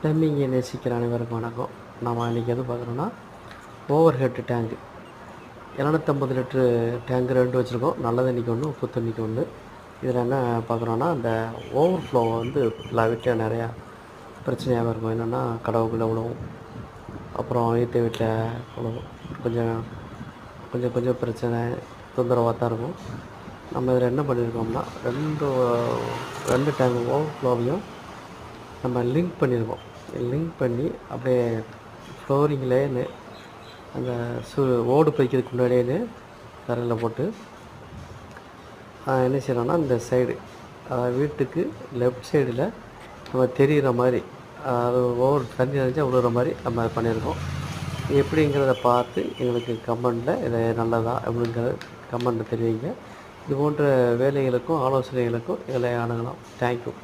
பிளம்பிங்கை நேசிக்கிற அனைவருக்கும் வணக்கம். நாம் இன்றைக்கி எது பார்க்குறோன்னா over head tank 250 litre tank 2 வச்சுருக்கோம். நல்ல தண்ணிக்கு ஒன்று, உப்பு தண்ணிக்கு ஒன்று. இதில் என்ன பார்க்குறோன்னா அந்த ஓவர் ஃப்ளோ வந்து எல்லா வீட்டில் நிறையா பிரச்சனையாக இருக்கும். என்னென்னா கடவுக்குள்ளே விழுவும், அப்புறம் ஈத்த வீட்டில் விழுவும். கொஞ்சம் கொஞ்சம் கொஞ்சம் பிரச்சனை தொந்தரவாக தான் இருக்கும். நம்ம இதில் என்ன பண்ணியிருக்கோம்னா ரெண்டு டேங்கு ஓவர் ஃப்ளோவையும் நம்ம லிங்க் பண்ணியிருக்கோம். லிங்க் பண்ணி அப்படியே ஃப்ளோரிங்லேயே அந்த ஓடு பைக்கிறதுக்கு முன்னாடியே தரையில் போட்டு என்ன செய்யறோம்னா இந்த சைடு வீட்டுக்கு லெஃப்ட் சைடில் நம்ம தெரிகிற மாதிரி, அது ஓவர் தண்ணி நினச்சா விழுகிற மாதிரி நம்ம அதை பண்ணியிருக்கோம். எப்படிங்கிறத பார்த்து எங்களுக்கு கமெண்டில் இதை நல்லதா அப்படிங்கிறத கமெண்டில் தெரிவிங்க. இது போன்ற வேலைகளுக்கும் ஆலோசனைகளுக்கும் எங்களை அணுகலாம். தேங்க்யூ.